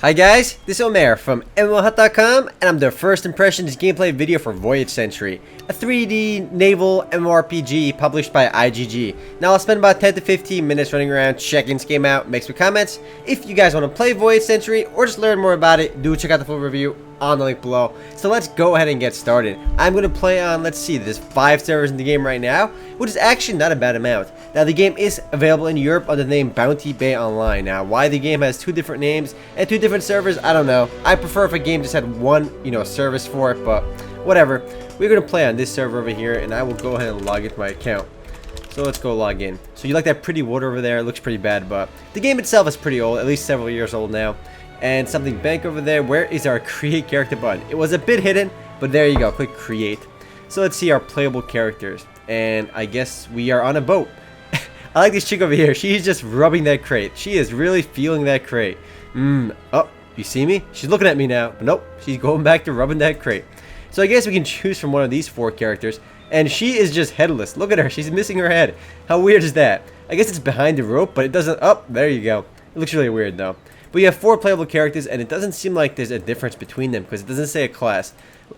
Hi guys, this is Omer from MMOHut.com, and I'm the first impressions gameplay video for Voyage Century, a 3D naval MMORPG published by IGG. Now I'll spend about 10 to 15 minutes running around checking this game out, make some comments. If you guys want to play Voyage Century or just learn more about it, do check out the full review on the link below. So let's go ahead and get started. I'm going to play on, let's see, there's 5 servers in the game right now, which is actually not a bad amount. Now the game is available in Europe under the name Bounty Bay Online. Now why the game has 2 different names and 2 different servers, I don't know. I prefer if a game just had one, service for it, but whatever. We're going to play on this server over here, and I will go ahead and log into my account. So let's go log in. So you like that pretty water over there? It looks pretty bad, but the game itself is pretty old, at least several years old now. And something bank over there. Where is our create character button? It was a bit hidden, but there you go. Click create. So let's see our playable characters. And I guess we are on a boat. I like this chick over here. She's just rubbing that crate. She is really feeling that crate. Oh, you see me? She's looking at me now. But nope, she's going back to rubbing that crate. So I guess we can choose from one of these 4 characters. And she is just headless. Look at her. She's missing her head. How weird is that? I guess it's behind the rope, but it doesn't... Oh, there you go. It looks really weird, though. But you have 4 playable characters, and it doesn't seem like there's a difference between them, because it doesn't say a class.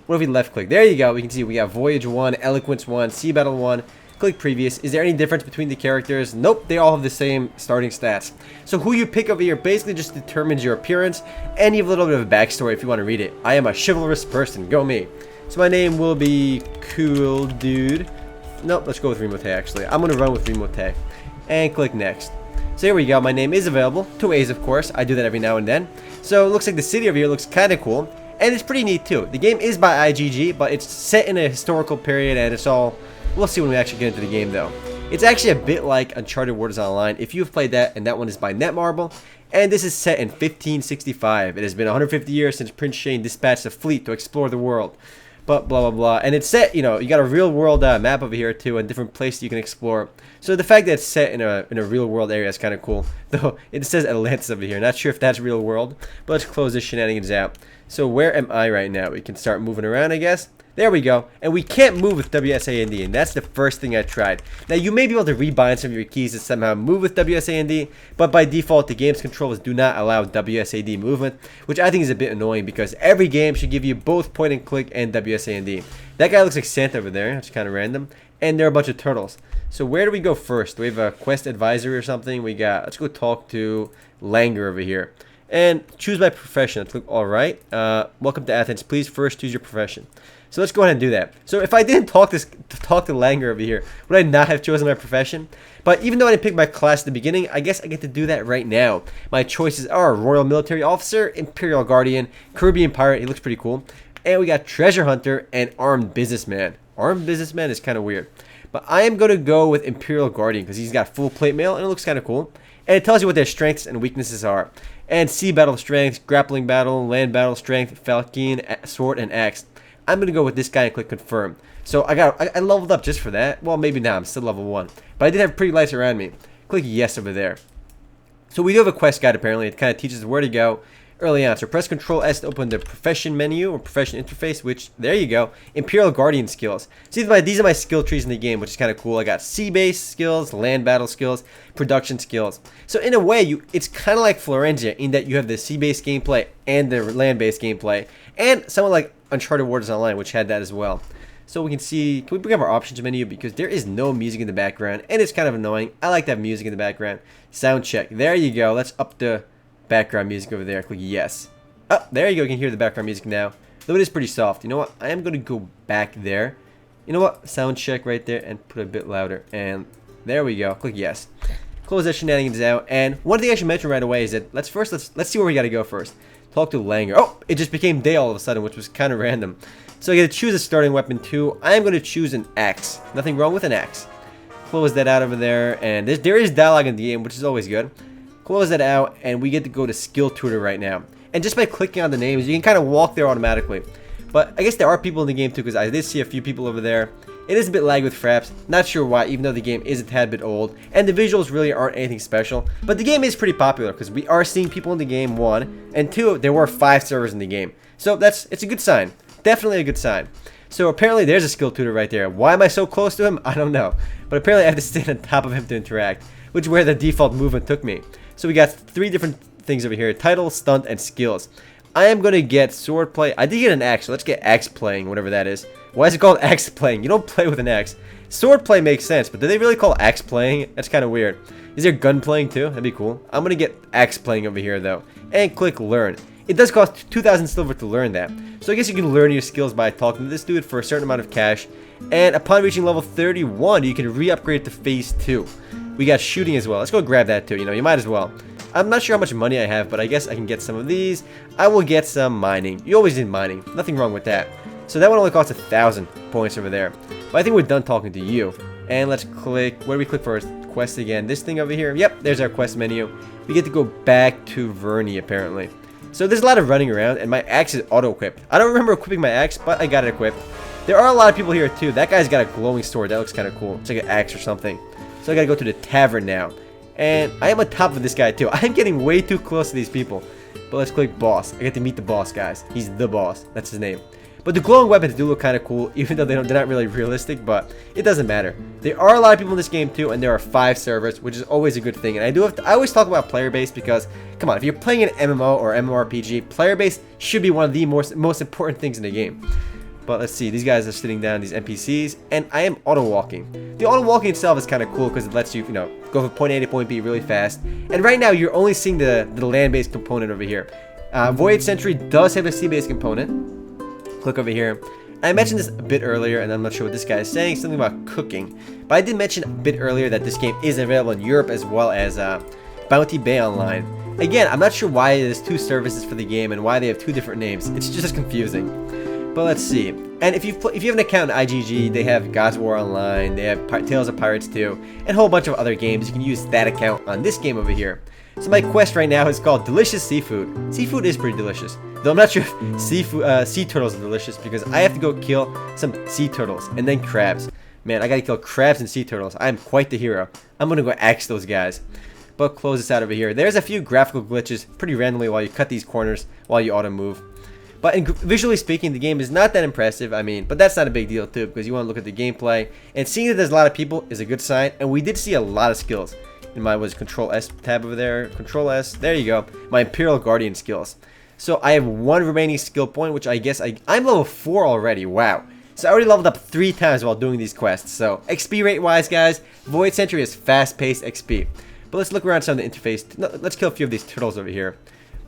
What if we left click? There you go. We can see we got Voyage 1, Eloquence 1, Sea Battle 1. Click previous. Is there any difference between the characters? Nope, they all have the same starting stats. So who you pick over here basically just determines your appearance, and you have a little bit of a backstory if you want to read it. I am a chivalrous person. Go me. So my name will be Cool Dude. Nope, let's go with Remote actually. I'm going to run with Remote. And click next. So here we go, my name is available, 2 ways of course, I do that every now and then. So it looks like the city over here looks kind of cool, and it's pretty neat too. The game is by IGG, but it's set in a historical period, and it's all, we'll see when we actually get into the game though. It's actually a bit like Uncharted Waters Online, if you've played that, and that one is by Netmarble, and this is set in 1565. It has been 150 years since Prince Shane dispatched a fleet to explore the world. But blah blah blah, and it's set, you got a real world map over here too, and different places you can explore. So the fact that it's set in a real world area is kind of cool. Though it says Atlantis over here, not sure if that's real world. But let's close this shenanigans out. So where am I right now? We can start moving around, I guess. There we go. And we can't move with WSAND, and that's the first thing I tried. Now you may be able to rebind some of your keys to somehow move with WSAND, but by default the game's controllers do not allow WSAD movement, which I think is a bit annoying because every game should give you both point and click and WSAND. That guy looks like Santa over there, that's kind of random, and there are a bunch of turtles. So where do we go first? Do we have a quest advisory or something? We got, let's go talk to Langer over here. And choose my profession. Let's click alright. Welcome to Athens. Please first choose your profession. So let's go ahead and do that. So if I didn't talk to Langer over here, would I not have chosen my profession? But even though I didn't pick my class at the beginning, I guess I get to do that right now. My choices are Royal Military Officer, Imperial Guardian, Caribbean Pirate, he looks pretty cool. And we got Treasure Hunter and Armed Businessman. Armed Businessman is kind of weird. But I am going to go with Imperial Guardian because he's got full plate mail and it looks kind of cool. And it tells you what their strengths and weaknesses are. And Sea Battle Strength, Grappling Battle, Land Battle Strength, Falcon, Sword, and Axe. I'm going to go with this guy and click confirm. So I leveled up just for that. Well, maybe not. I'm still level 1. But I did have pretty lights around me. Click yes over there. So we do have a quest guide apparently. It kind of teaches where to go early on. So press Control S to open the profession menu or profession interface, which, there you go, Imperial Guardian skills. See, these are my skill trees in the game, which is kind of cool. I got sea-based skills, land battle skills, production skills. So in a way, it's kind of like Florentia in that you have the sea-based gameplay and the land-based gameplay. And somewhat like Uncharted Waters Online, which had that as well. So we can see, can we bring up our options menu because there is no music in the background, and it's kind of annoying. I like to have music in the background. Sound check. There you go. Let's up the background music over there. Click yes. Oh, there you go. You can hear the background music now. Though it is pretty soft. You know what? I am going to go back there. You know what? Sound check right there and put it a bit louder. And there we go. Click yes. Close that shenanigans out. And one thing I should mention right away is that let's see where we got to go first. Talk to Langer. Oh, it just became day all of a sudden, which was kind of random. So I got to choose a starting weapon too. I am going to choose an axe. Nothing wrong with an axe. Close that out over there. And there is dialogue in the game, which is always good. Close that out, and we get to go to Skill Tutor right now. And just by clicking on the names, you can kind of walk there automatically. But I guess there are people in the game too, because I did see a few people over there. It is a bit laggy with fraps, not sure why, even though the game is a tad bit old, and the visuals really aren't anything special. But the game is pretty popular, because we are seeing people in the game, 1, and 2, there were 5 servers in the game. So it's a good sign. Definitely a good sign. So apparently there's a skill tutor right there. Why am I so close to him? I don't know. But apparently I have to stand on top of him to interact, which is where the default movement took me. So we got 3 different things over here. Title, stunt, and skills. I am going to get swordplay. I did get an axe, so let's get axe playing, whatever that is. Why is it called axe playing? You don't play with an axe. Swordplay makes sense, but do they really call axe playing? That's kind of weird. Is there gun playing too? That'd be cool. I'm going to get axe playing over here though. And click learn. It does cost 2,000 silver to learn that. So I guess you can learn your skills by talking to this dude for a certain amount of cash. And upon reaching level 31, you can re-upgrade to phase 2. We got shooting as well. Let's go grab that too. You know, you might as well. I'm not sure how much money I have, but I guess I can get some of these. I will get some mining. You always need mining. Nothing wrong with that. So that one only costs 1,000 points over there. But I think we're done talking to you. And let's click. Where do we click first? Quest again. This thing over here. Yep, there's our quest menu. We get to go back to Verney apparently. So there's a lot of running around, and my axe is auto-equipped. I don't remember equipping my axe, but I got it equipped. There are a lot of people here too. That guy's got a glowing sword. That looks kind of cool. It's like an axe or something. So I gotta go to the tavern now. And I am on top of this guy too. I'm getting way too close to these people. But let's click boss. I get to meet the boss, guys. He's the boss. That's his name. But the glowing weapons do look kind of cool, even though they're not really realistic, but it doesn't matter. There are a lot of people in this game too, and there are 5 servers, which is always a good thing. And I always talk about player base because, come on, if you're playing an MMO or MMORPG, player base should be one of the most important things in the game. But let's see, these guys are sitting down, these NPCs, and I am auto-walking. The auto-walking itself is kind of cool because it lets you, go from point A to point B really fast. And right now, you're only seeing the land-based component over here. Voyage Century does have a sea-based component. Click over here. I mentioned this a bit earlier, and I'm not sure what this guy is saying, something about cooking. But I did mention a bit earlier that this game is available in Europe as well as Bounty Bay Online. Again, I'm not sure why there's 2 services for the game and why they have 2 different names. It's just confusing. But let's see. And if you have an account in IGG, they have God's War Online, they have Tales of Pirates 2, and a whole bunch of other games. You can use that account on this game over here. So my quest right now is called Delicious Seafood. Seafood is pretty delicious. Though I'm not sure if sea turtles are delicious because I have to go kill some sea turtles and then crabs. Man, I gotta kill crabs and sea turtles. I am quite the hero. I'm gonna go axe those guys. But close this out over here. There's a few graphical glitches pretty randomly while you cut these corners while you auto move. But visually speaking, the game is not that impressive. I mean, but that's not a big deal too because you want to look at the gameplay. And seeing that there's a lot of people is a good sign. And we did see a lot of skills. In my Control S tab over there. Control S. There you go. My Imperial Guardian skills. So I have 1 remaining skill point, which I guess I'm level 4 already. Wow. So I already leveled up 3 times while doing these quests. So XP rate wise, guys, Void Century is fast-paced XP. But let's look around some of the interface. No, let's kill a few of these turtles over here.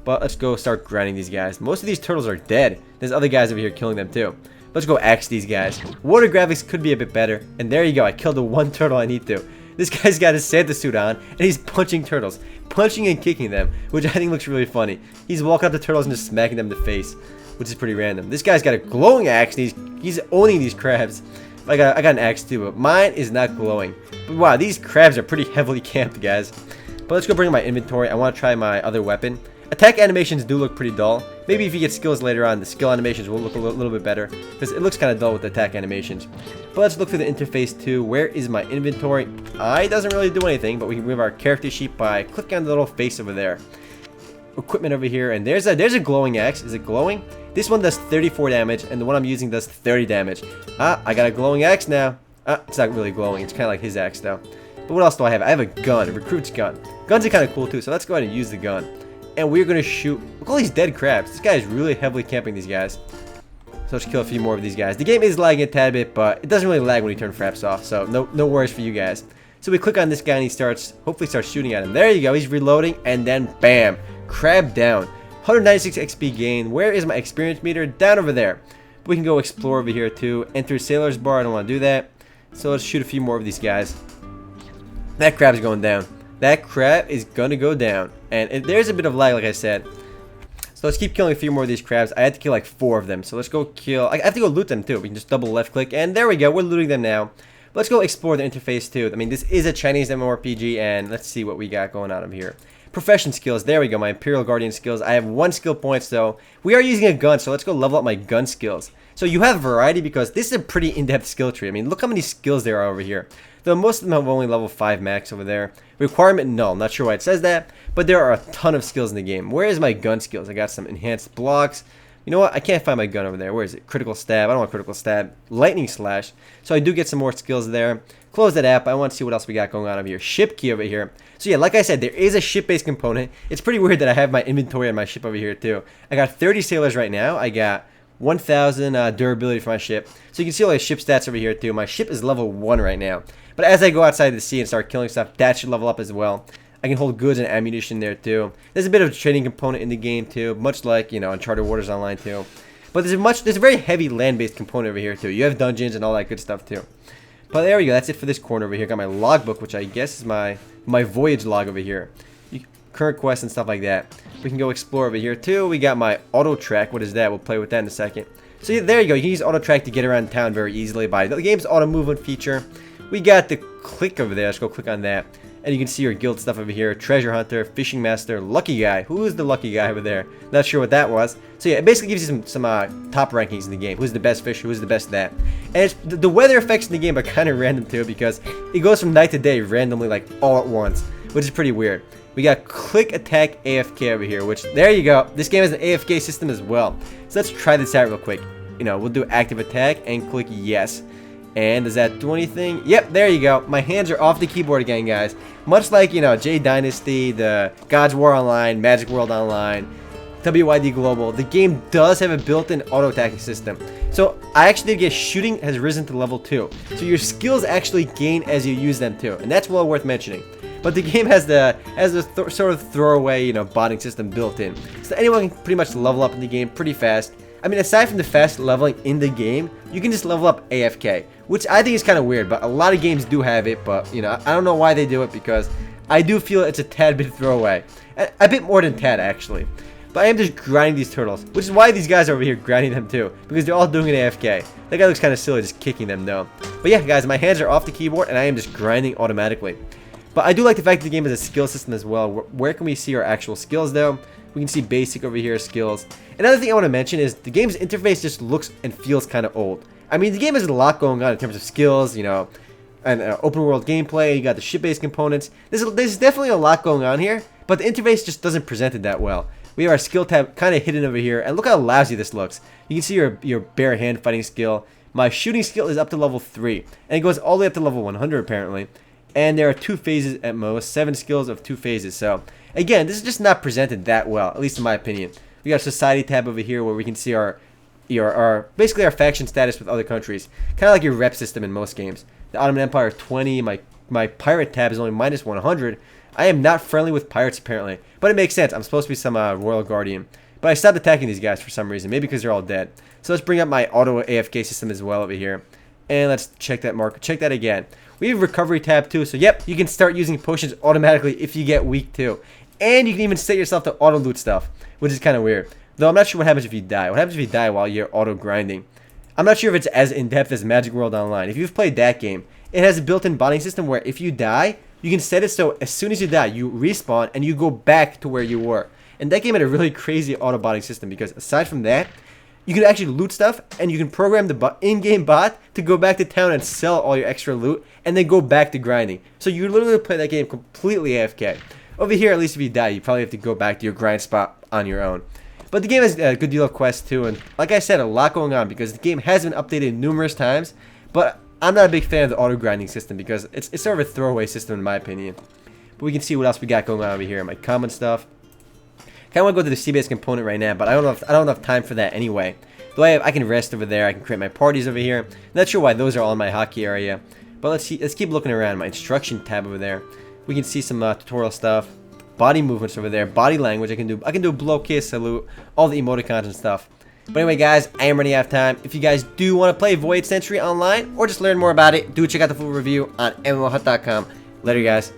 But let's go start grinding these guys. Most of these turtles are dead. There's other guys over here killing them too. Let's go axe these guys. Water graphics could be a bit better. And there you go. I killed the 1 turtle I need to. This guy's got his Santa suit on, and he's punching turtles. Punching and kicking them, which I think looks really funny. He's walking up to turtles and just smacking them in the face, which is pretty random. This guy's got a glowing axe, and he's owning these crabs. I got an axe too, but mine is not glowing. But wow, these crabs are pretty heavily camped, guys. But let's go bring my inventory. I want to try my other weapon. Attack animations do look pretty dull. Maybe if you get skills later on, the skill animations will look a little bit better. Because it looks kind of dull with the attack animations. But let's look through the interface too. Where is my inventory? It doesn't really do anything, but we can move our character sheet by clicking on the little face over there. Equipment over here, and there's a glowing axe. Is it glowing? This one does 34 damage, and the one I'm using does 30 damage. I got a glowing axe now. It's not really glowing. It's kind of like his axe though. But what else do I have? I have a gun, a recruit's gun. Guns are kind of cool too, so let's go ahead and use the gun. And we're going to shoot. Look at all these dead crabs. This guy is really heavily camping these guys. So let's kill a few more of these guys. The game is lagging a tad bit, but it doesn't really lag when you turn fraps off. So no worries for you guys. So we click on this guy and he hopefully starts shooting at him. There you go. He's reloading and then bam. Crab down. 196 XP gain. Where is my experience meter? Down over there. We can go explore over here too. Enter Sailor's Bar. I don't want to do that. So let's shoot a few more of these guys. That crab's going down. That crab is gonna go down. And there's a bit of lag, like I said. So let's keep killing a few more of these crabs. I had to kill like 4 of them. So let's go kill. I have to go loot them too. We can just double left click. And there we go. We're looting them now. But let's go explore the interface too. I mean, this is a Chinese MMORPG. And let's see what we got going on over here. Profession skills. There we go. My Imperial Guardian skills. I have 1 skill point. So we are using a gun. So let's go level up my gun skills. So you have variety because this is a pretty in-depth skill tree. I mean, look how many skills there are over here. Though most of them have only level 5 max over there. Requirement null. Not sure why it says that. But there are a ton of skills in the game. Where is my gun skills? I got some enhanced blocks. You know what? I can't find my gun over there. Where is it? Critical stab. I don't want critical stab. Lightning slash. So I do get some more skills there. Close that app. I want to see what else we got going on over here. Ship key over here. So yeah, like I said, there is a ship-based component. It's pretty weird that I have my inventory on my ship over here too. I got 30 sailors right now. I got 1,000 durability for my ship. So you can see all the ship stats over here too. My ship is level 1 right now. But as I go outside the sea and start killing stuff, that should level up as well. I can hold goods and ammunition there too. There's a bit of a trading component in the game too, much like, you know, Uncharted Waters Online too. But there's a very heavy land-based component over here too. You have dungeons and all that good stuff too. But there we go. That's it for this corner over here. Got my logbook, which I guess is my Voyage log over here. Current quests and stuff like that. We can go explore over here too. We got my auto track. What is that? We'll play with that in a second. So yeah, there you go. You can use auto track to get around town very easily by the game's auto movement feature. We got the click over there. Let's go click on that. And you can see your guild stuff over here. Treasure Hunter, Fishing Master, Lucky Guy. Who is the lucky guy over there? Not sure what that was. So yeah, it basically gives you some top rankings in the game. Who's the best fish? Who's the best that? And it's, the weather effects in the game are kind of random too, because it goes from night to day randomly, like all at once, which is pretty weird. We got Click Attack AFK over here, which, there you go. This game has an AFK system as well. So let's try this out real quick. You know, we'll do active attack and click yes. And does that do anything? Yep, there you go. My hands are off the keyboard again, guys. Much like, you know, J Dynasty, the God's War Online, Magic World Online, WYD Global, the game does have a built-in auto-attacking system. So I actually did get shooting has risen to level 2. So your skills actually gain as you use them too. And that's well worth mentioning. But the game has the sort of throwaway, you know, botting system built in. So anyone can pretty much level up in the game pretty fast. I mean, aside from the fast leveling in the game, you can just level up AFK, which I think is kind of weird, but a lot of games do have it, but, you know, I don't know why they do it, because I do feel it's a tad bit throwaway. A bit more than tad, actually. But I am just grinding these turtles, which is why these guys are over here grinding them too, because they're all doing an AFK. That guy looks kind of silly just kicking them, though. But yeah, guys, my hands are off the keyboard, and I am just grinding automatically. But I do like the fact that the game has a skill system as well. Where can we see our actual skills, though? We can see basic over here, skills. Another thing I want to mention is the game's interface just looks and feels kind of old. I mean, the game has a lot going on in terms of skills, you know, and open world gameplay. You got the ship-based components. There's definitely a lot going on here, but the interface just doesn't present it that well. We have our skill tab kind of hidden over here, and look how lousy this looks. You can see your bare hand fighting skill. My shooting skill is up to level 3, and it goes all the way up to level 100 apparently. And there are 2 phases at most, 7 skills of 2 phases. So again, this is just not presented that well, at least in my opinion. We got a society tab over here where we can see our basically our faction status with other countries, kind of like your rep system in most games. The Ottoman Empire 20. My pirate tab is only minus 100. I am not friendly with pirates apparently, but it makes sense. I'm supposed to be some royal guardian, but I stopped attacking these guys for some reason, maybe because they're all dead. So let's bring up my auto AFK system as well over here, and let's check that marker. Check that again. We have a recovery tab too, so yep, you can start using potions automatically if you get weak too. And you can even set yourself to auto loot stuff, which is kind of weird. Though I'm not sure what happens if you die. What happens if you die while you're auto grinding? I'm not sure if it's as in-depth as Magic World Online. If you've played that game, it has a built-in botting system where if you die, you can set it so as soon as you die, you respawn and you go back to where you were. And that game had a really crazy auto botting system, because aside from that, you can actually loot stuff, and you can program the in-game bot to go back to town and sell all your extra loot, and then go back to grinding. So you literally play that game completely AFK. Over here, at least if you die, you probably have to go back to your grind spot on your own. But the game has a good deal of quests too, and like I said, a lot going on, because the game has been updated numerous times, but I'm not a big fan of the auto grinding system, because it's sort of a throwaway system in my opinion. But we can see what else we got going on over here. My common stuff. Kind of want to go to the sea-based component right now, but I don't have enough time for that anyway. Though I can rest over there. I can create my parties over here. Not sure why those are all in my hotkey area, but let's keep looking around. My instruction tab over there. We can see some tutorial stuff. Body movements over there. Body language. I can do blow, kiss, salute, all the emoticons and stuff. But anyway, guys, I am running out of time. If you guys do want to play Voyage Century online or just learn more about it, do check out the full review on MMOHut.com. Later, guys.